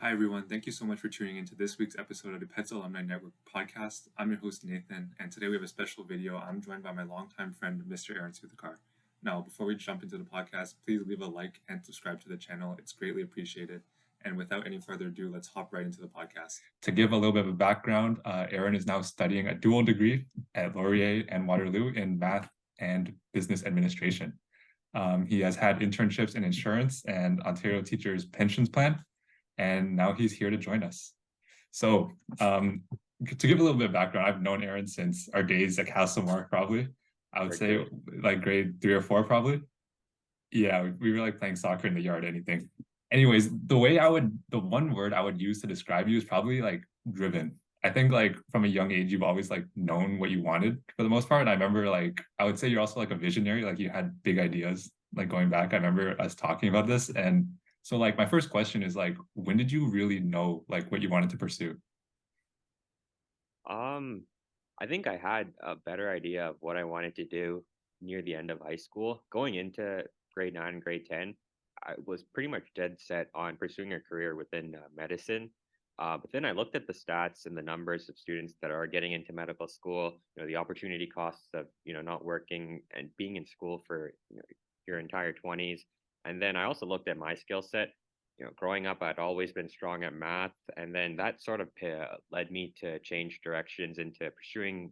Hi, everyone. Thank you so much for tuning into this week's episode of the PETHS Alumni Network podcast. I'm your host, Nathan, and today we have a special video. I'm joined by my longtime friend, Mr. Aaran Suthakar. Now, before we jump into the podcast, please leave a like and subscribe to the channel. It's greatly appreciated. And without any further ado, let's hop right into the podcast. To give a little bit of a background, Aaran is now studying a dual degree at Laurier and Waterloo in math and business administration. He has had internships in insurance and Ontario Teachers Pensions Plan, and now he's here to join us. So to give a little bit of background, I've known Aaran since our days at Castlemark, probably. I would say like grade 3 or 4, probably. Yeah, we were like playing soccer in the yard, anything. Anyways, the one word I would use to describe you is probably like driven. I think like from a young age, you've always like known what you wanted for the most part. And I remember like, I would say you're also like a visionary, like you had big ideas, like going back, I remember us talking about this. And so like my first question is like, when did you really know like what you wanted to pursue? Um, I think I had a better idea of what I wanted to do near the end of high school. Going into grade 9 and grade 10, I was pretty much dead set on pursuing a career within medicine. But then I looked at the stats and the numbers of students that are getting into medical school, the opportunity costs of, not working and being in school for, your entire 20s. And then I also looked at my skill set. Growing up, I'd always been strong at math, and then that sort of led me to change directions into pursuing,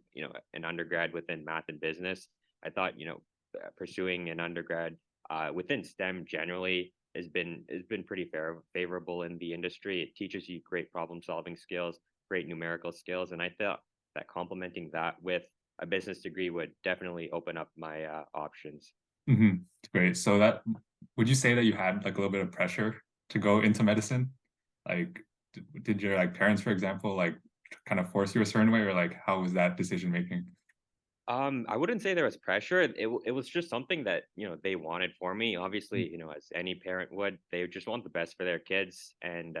an undergrad within math and business. I thought, pursuing an undergrad within STEM generally has been pretty favorable in the industry. It teaches you great problem solving skills, great numerical skills, and I thought that complementing that with a business degree would definitely open up my options. Mm-hmm. Great. So that would you say that you had like a little bit of pressure to go into medicine? Like, did your like parents, for example, like kind of force you a certain way, or like how was that decision making? I wouldn't say there was pressure. It was just something that, they wanted for me. Obviously, as any parent would, they just want the best for their kids. And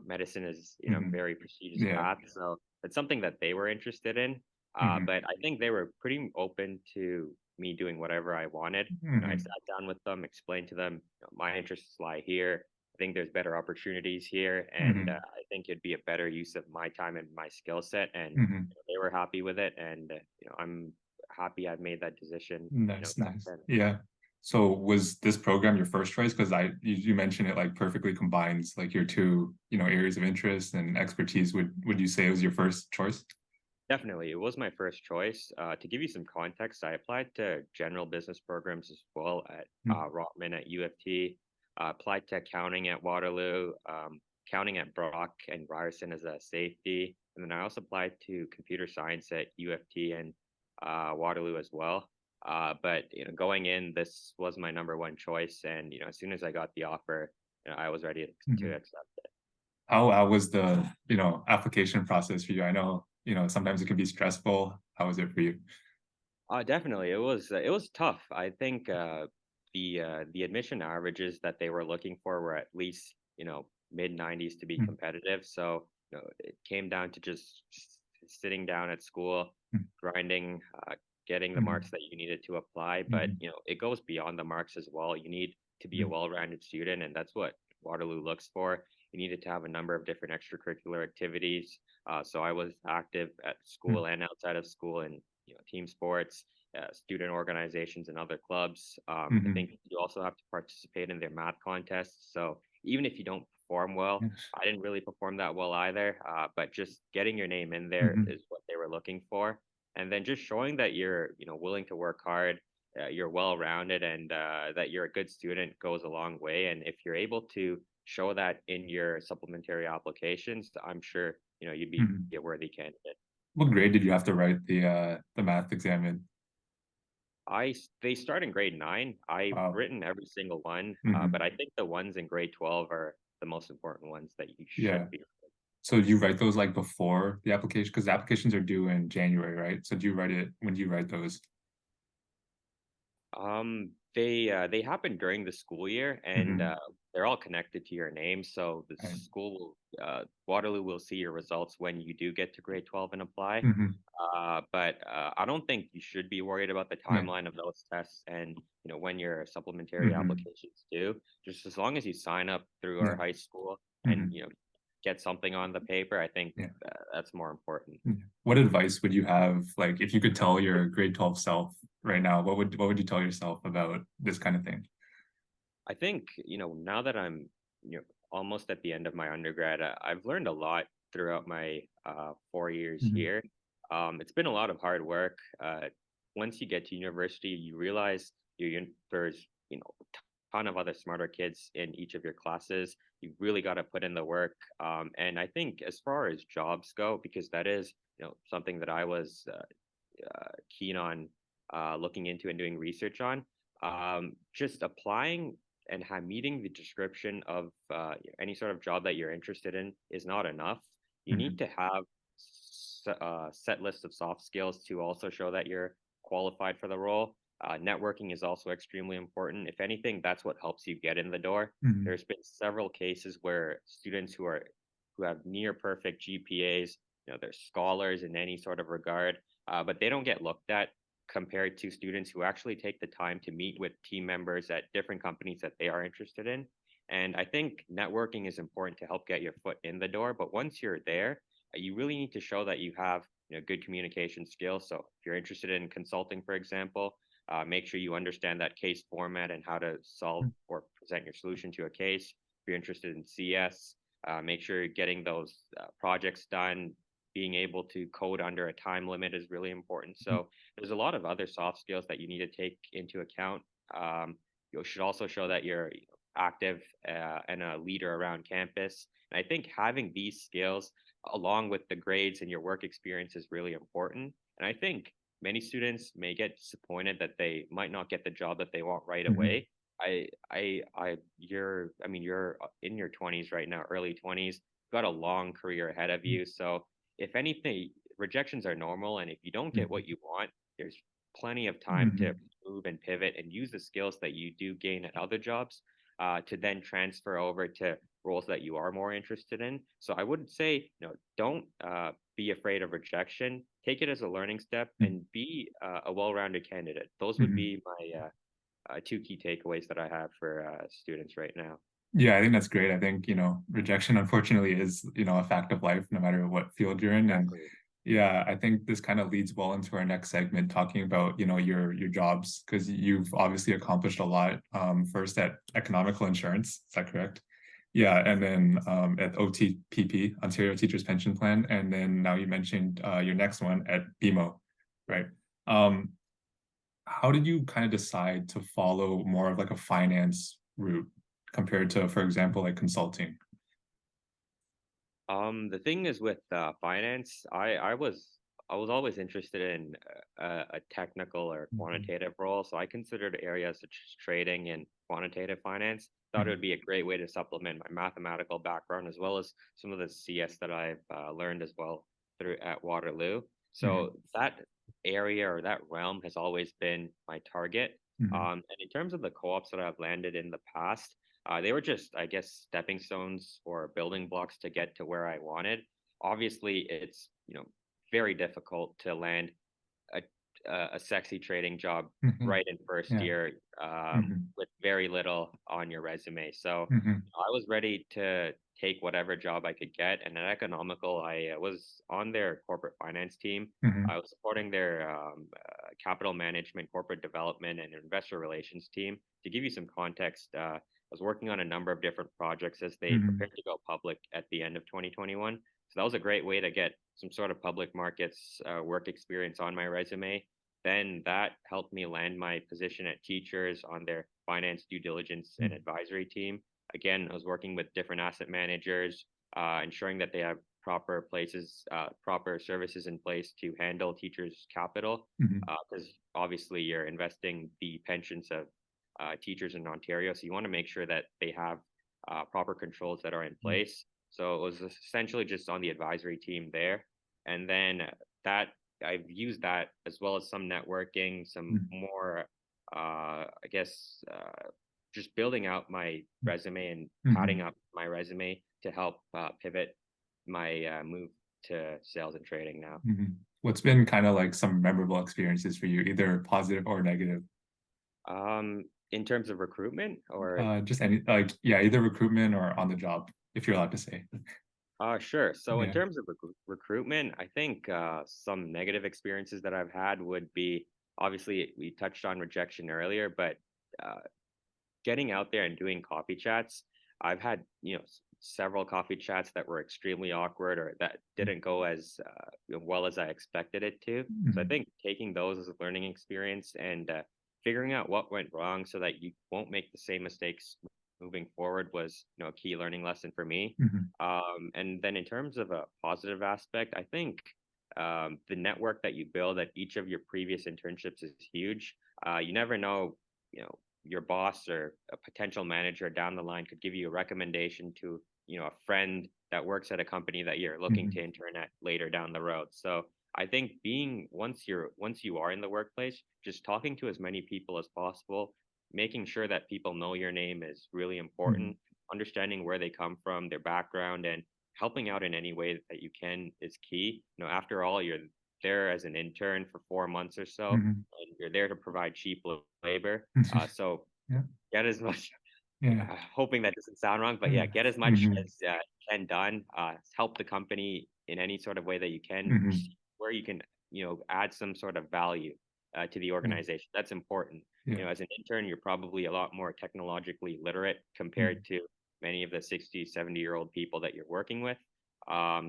medicine is, a Mm-hmm. very prestigious Yeah. path. So it's something that they were interested in. Mm-hmm. But I think they were pretty open to me doing whatever I wanted. I Mm-hmm. sat down with them, explained to them, my interests lie here. I think there's better opportunities here, and Mm-hmm. I think it'd be a better use of my time and my skill set. And Mm-hmm. they were happy with it, and I'm happy I've made that decision, Nice, back nice. then. Yeah. So was this program your first choice? Because you mentioned it like perfectly combines like your two, areas of interest and expertise. Would you say it was your first choice? Definitely, it was my first choice. To give you some context, I applied to general business programs as well at Rotman at U of T, applied to accounting at Waterloo, accounting at Brock and Ryerson as a safety, and then I also applied to computer science at U of T and Waterloo as well. But going in, this was my number one choice, and as soon as I got the offer, I was ready to Mm-hmm. accept it. How was the, application process for you? I know, sometimes it can be stressful. How was it for you? Definitely, it was tough. I think the admission averages that they were looking for were at least mid 90s to be competitive. So it came down to just sitting down at school, grinding, getting the Mm-hmm. marks that you needed to apply. But Mm-hmm. it goes beyond the marks as well. You need to be a well-rounded student, and that's what Waterloo looks for. You needed to have a number of different extracurricular activities. So I was active at school and outside of school, and team sports, student organizations, and other clubs. I Mm-hmm. think you also have to participate in their math contests. So even if you don't perform well, Yes. I didn't really perform that well either. But just getting your name in there Mm-hmm. is what they were looking for, and then just showing that you're willing to work hard. You're well rounded, and that you're a good student goes a long way. And if you're able to show that in your supplementary applications, I'm sure you'd be Mm-hmm. a worthy candidate. What grade did you have to write the math exam in? They start in grade 9. I've Wow. written every single one, but Mm-hmm. I think the ones in grade 12 are the most important ones that you Yeah. should be. So do you write those like before the application? Because the applications are due in January, right? So do you write it when do you write those? They happen during the school year, and Mm-hmm. they're all connected to your name. So the Right. school Waterloo will see your results when you do get to grade 12 and apply. Mm-hmm. But I don't think you should be worried about the Yeah. timeline of those tests and when your supplementary Mm-hmm. applications due. Just as long as you sign up through our Yeah. high school and Mm-hmm. get something on the paper, I think Yeah. that's more important. What advice would you have, like, if you could tell your grade 12 self right now, what would you tell yourself about this kind of thing? I think, now that I'm, almost at the end of my undergrad, I've learned a lot throughout my 4 years Mhm. here. It's been a lot of hard work. Once you get to university, you realize there's, a ton of other smarter kids in each of your classes. You really got to put in the work. And I think as far as jobs go, because that is, something that I was keen on looking into and doing research on. Just applying and meeting the description of any sort of job that you're interested in is not enough. You need Mhm. to have set list of soft skills to also show that you're qualified for the role. Networking is also extremely important. If anything, that's what helps you get in the door. Mhm. There's been several cases where students who have near perfect GPAs, they're scholars in any sort of regard, but they don't get looked at compared to students who actually take the time to meet with team members at different companies that they are interested in. And I think networking is important to help get your foot in the door. But once you're there, you really need to show that you have good communication skills. So if you're interested in consulting, for example, make sure you understand that case format and how to solve or present your solution to a case. If you're interested in CS, make sure you're getting those projects done. Being able to code under a time limit is really important. So there's a lot of other soft skills that you need to take into account. You should also show that you're active and a leader around campus. And I think having these skills along with the grades and your work experience is really important. And I think many students may get disappointed that they might not get the job that they want right Mhm. away. You're in your 20s right now, early 20s, got a long career ahead of Mhm. you. So if anything, rejections are normal. And if you don't get Mhm. what you want, there's plenty of time to Mhm. move and pivot and use the skills that you do gain at other jobs to then transfer over to roles that you are more interested in. So I would say, don't be afraid of rejection. Take it as a learning step Mhm. and be a well-rounded candidate. Those would Mhm. be my two key takeaways that I have for students right now. Yeah, I think that's great. I think, rejection unfortunately is, a fact of life, no matter what field you're in. And Exactly. yeah, I think this kind of leads well into our next segment, talking about, your jobs, because you've obviously accomplished a lot. First at economical insurance, is that correct? Yeah, and then at OTPP, Ontario Teachers Pension Plan, and then now you mentioned your next one at BMO, right? Um, how did you kind of decide to follow more of like a finance route compared to, for example, like consulting? The thing is with finance, I was always interested in a technical or Mhm. quantitative role, so I considered areas such as trading and quantitative finance. Thought it would Mhm. be a great way to supplement my mathematical background as well as some of the CS that I've learned as well through at Waterloo. Mhm. So that area or that realm has always been my target. Mhm. And in terms of the co-ops that I've landed in the past, they were just, I guess, stepping stones or building blocks to get to where I wanted. Obviously, it's very difficult to land a a sexy trading job Mhm. right in first Yeah. year Mhm. with very little on your resume. So Mhm. I was ready to take whatever job I could get. And at Economical, I was on their corporate finance team. I Mhm. was supporting their capital management, corporate development, and investor relations team. To give you some context, I was working on a number of different projects as they Mhm. prepared to go public at the end of 2021. So that was a great way to get some sort of public markets work experience on my resume. Then that helped me land my position at Teachers on their finance due diligence and Mhm. advisory team. Again, I was working with different asset managers, ensuring that they have proper services in place to handle teachers' capital, Mhm. because obviously you're investing the pensions of teachers in Ontario, so you want to make sure that they have proper controls that are in Mhm. place. So it was essentially just on the advisory team there. And then that I've used that as well as some networking, some Mhm. more, I guess, just building out my resume and padding Mhm. up my resume to help pivot my move to sales and trading now. Mhm. What's been kind of like some memorable experiences for you, either positive or negative? In terms of recruitment or Just any, like, yeah, either recruitment or on the job, if you're allowed to say. Sure. So in Yeah. terms of recruitment, I think some negative experiences that I've had would be, obviously we touched on rejection earlier, but uh, getting out there and doing coffee chats. I've had, several coffee chats that were extremely awkward or that didn't go as well as I expected it to. So I Mhm. think taking those as a learning experience and figuring out what went wrong so that you won't make the same mistakes moving forward was, a key learning lesson for me. Mhm. And then in terms of a positive aspect, I think the network that you build at each of your previous internships is huge. You never know, your boss or a potential manager down the line could give you a recommendation to, a friend that works at a company that you're looking to Mhm. intern at later down the road. So I think being once you are in the workplace, just talking to as many people as possible, making sure that people know your name is really Mhm. important. Understanding where they come from, their background, and helping out in any way that you can is key. After all, you're there as an intern for 4 months or so, Mhm. and you're there to provide cheap labor. So Yeah. get as much, Yeah. hoping that doesn't sound wrong, but yeah, Yeah. get as much Mhm. as you can done. Help the company in any sort of way that you can, Mhm. where you can, add some sort of value to the Yeah. organization. That's important. Yeah. As an intern, you're probably a lot more technologically literate Mhm. compared to many of the 60, 70-year-old people that you're working with.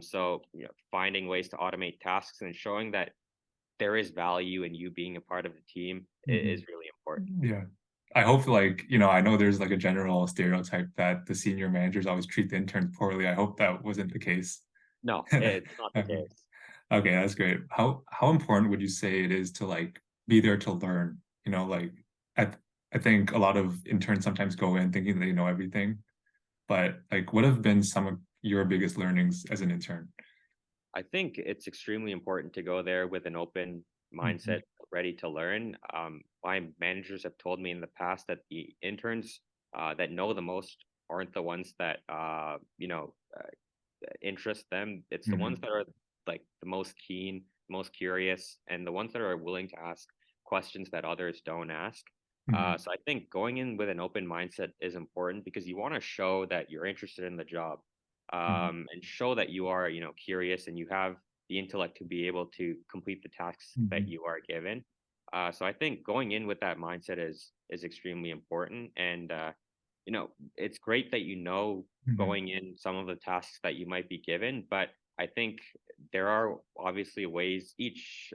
So, finding ways to automate tasks and showing that there is value in you being a part of the team Mhm. is really important. Yeah. I hope like, I know there's like a general stereotype that the senior managers always treat the interns poorly. I hope that wasn't the case. No, it's not the Okay. case. Okay, that's great. How important would you say it is to like be there to learn? Like I I think a lot of interns sometimes go in thinking they know everything, but like what have been some of your biggest learnings as an intern? I think it's extremely important to go there with an open mindset, Mhm. ready to learn. My managers have told me in the past that the interns that know the most aren't the ones that interest them. It's the ones Mhm. that are like the most keen, most curious, and the ones that are willing to ask questions that others don't ask. Mhm. So I think going in with an open mindset is important because you want to show that you're interested in the job, Mhm. and show that you are, curious and you have the intellect to be able to complete the tasks that Mhm. you are given. So I think going in with that mindset is extremely important, and it's great that Mhm. going in some of the tasks that you might be given, but I think there are obviously ways each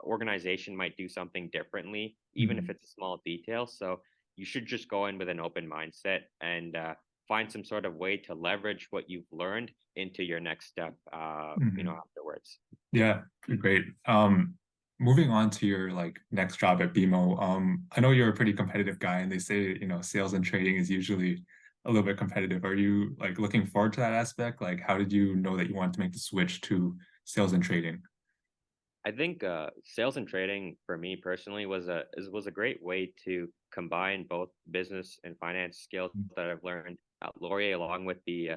organization might do something differently, even if Mhm. it's a small detail. So you should just go in with an open mindset and find some sort of way to leverage what you've learned into your next step, Mhm. afterwards. Yeah, great. Moving on to your like next job at BMO. I know you're a pretty competitive guy, and they say, sales and trading is usually a little bit competitive. Are you like looking forward to that aspect? Like, how did you know that you wanted to make the switch to sales and trading? I think sales and trading for me personally was a great way to combine both business and finance skills that I've learned at Laurier, along with the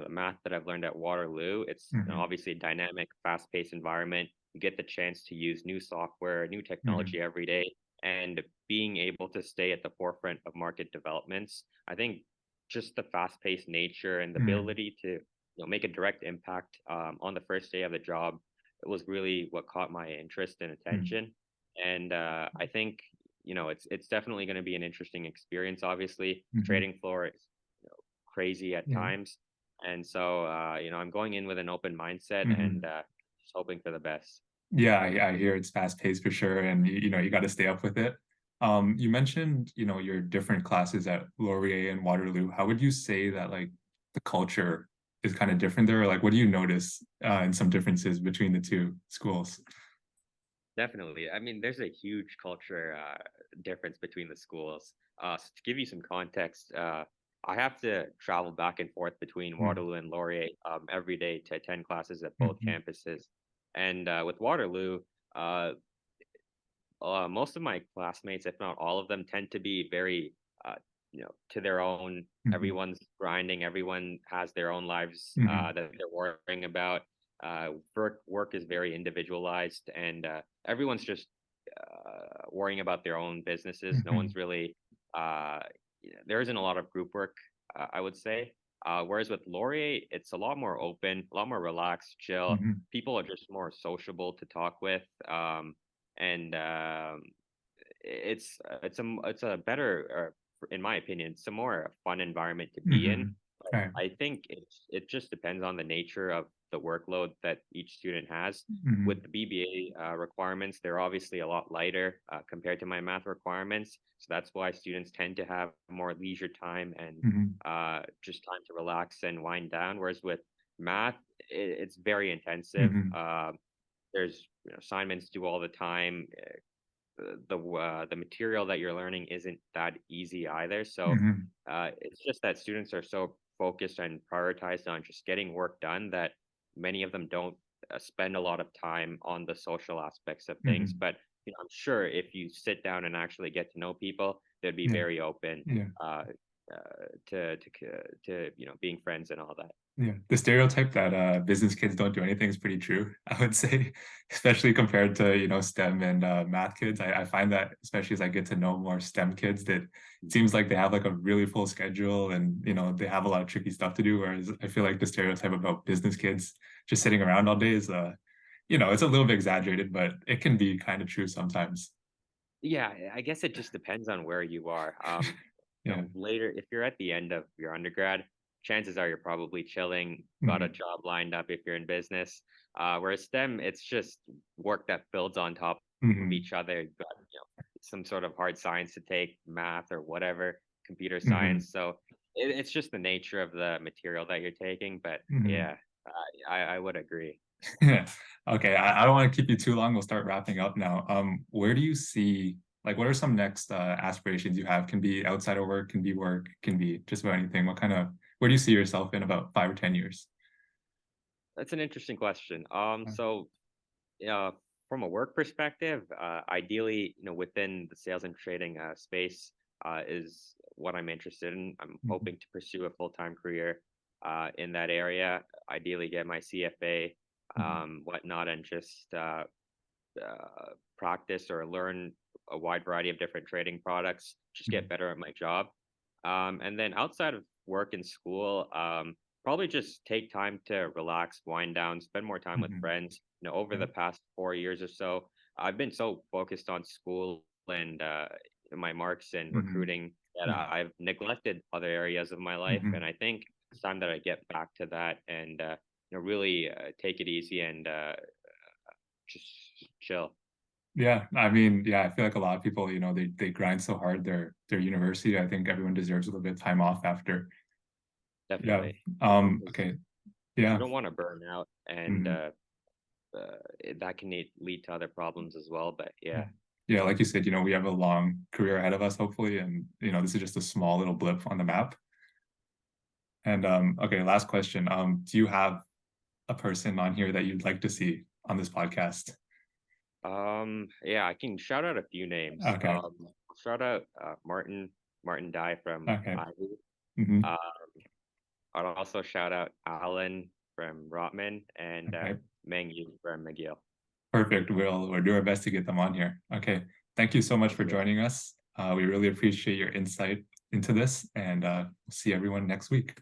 math that I've learned at Waterloo. It's Mhm. obviously a dynamic, fast-paced environment. You get the chance to use new software, new technology Mhm. every day, and being able to stay at the forefront of market developments. I think just the fast-paced nature and the Mhm. ability to make a direct impact on the first day of the job was really what caught my interest and Mhm. attention. And I think it's definitely going to be an interesting experience. Obviously, Mhm. trading floor is crazy at Yeah. times, and so I'm going in with an open mindset and Mhm. just hoping for the best. Yeah, I hear it's fast paced for sure, and you got to stay up with it. You mentioned, your different classes at Laurier and Waterloo. How would you say that like the culture is kind of different there? Or, like, what do you notice in some differences between the two schools? Definitely. I mean, there's a huge culture difference between the schools. So to give you some context, I have to travel back and forth between Mm, Waterloo and Laurier every day to attend classes at both mhm, campuses. And with Waterloo, uh, most of my classmates, if not all of them, tend to be very, to their own. mhm, Everyone's grinding. Everyone has their own lives mhm, that they're worrying about. Work is very individualized, and everyone's just worrying about their own businesses. No mhm, one's really. There isn't a lot of group work, I would say. Whereas with Laurier, it's a lot more open, a lot more relaxed, chill. Hmm. People are just more sociable to talk with, and it's a better, in my opinion, it's a more fun environment to be in. Hmm. Right. I think it just depends on the nature of the workload that each student has. Hmm. With the BBA requirements, they're obviously a lot lighter compared to my math requirements. So that's why students tend to have more leisure time and Hmm. just time to relax and wind down. Whereas with math, it's very intensive. Hmm. There's assignments due all the time. The material that you're learning isn't that easy either. So Hmm. it's just that students are so focused and prioritized on just getting work done that many of them don't spend a lot of time on the social aspects of things. Hmm. But I'm sure if you sit down and actually get to know people, they'd be Yeah. very open Yeah. to being friends and all that. Yeah, the stereotype that business kids don't do anything is pretty true, I would say, especially compared to, STEM and math kids. I find that, especially as I get to know more STEM kids, that it seems like they have like a really full schedule and, they have a lot of tricky stuff to do. Whereas I feel like the stereotype about business kids just sitting around all day is, it's a little bit exaggerated, but it can be kind of true sometimes. Yeah, I guess it just depends on where you are. Yeah. Later, if you're at the end of your undergrad, chances are you're probably chilling, got a Hmm. job lined up if you're in business. Whereas STEM, it's just work that builds on top of Hmm. each other. You've got, some sort of hard science to take, math or whatever, computer Hmm. science. So it's just the nature of the material that you're taking. But Hmm. yeah, I would agree. Yeah. Okay, I don't want to keep you too long. We'll start wrapping up now. Where do you see, like, what are some next aspirations you have? Can be outside of work, can be just about anything. Where do you see yourself in about 5 or 10 years? That's an interesting question. So Yeah, from a work perspective, ideally, within the sales and trading space is what I'm interested in. I'm Mhm. hoping to pursue a full-time career in that area. Ideally, get my CFA, Mhm. whatnot, and just practice or learn a wide variety of different trading products. Just get Mhm. better at my job. And then outside of work and school, probably just take time to relax, wind down, spend more time with Mhm. friends. Over the Right. past 4 years or so, I've been so focused on school and my marks and Mhm. recruiting that Yeah. I've neglected other areas of my life. And Mhm. I think it's time that I get back to that and really take it easy and just chill. Yeah. I mean, yeah, I feel like a lot of people, they grind so hard their university. I think everyone deserves a little bit of time off after. Yeah. Definitely. Because Okay. you Yeah. don't want to burn out, and Mhm. that can lead to other problems as well. But Yeah. yeah, Yeah, like you said, we have a long career ahead of us, hopefully, and this is just a small little blip on the map. And okay, last question. Do you have a person on here that you'd like to see on this podcast? yeah, I can shout out a few names. Okay. Shout out Martin Dye from Okay. Ivy. Hmm. Uh, I'd also shout out Alan from Rotman and Okay. Meng Yu from McGill. Perfect. We'll do our best to get them on here. Okay. Thank you so much Sounds for good. joining us. We really appreciate your insight into this, and we'll see everyone next week.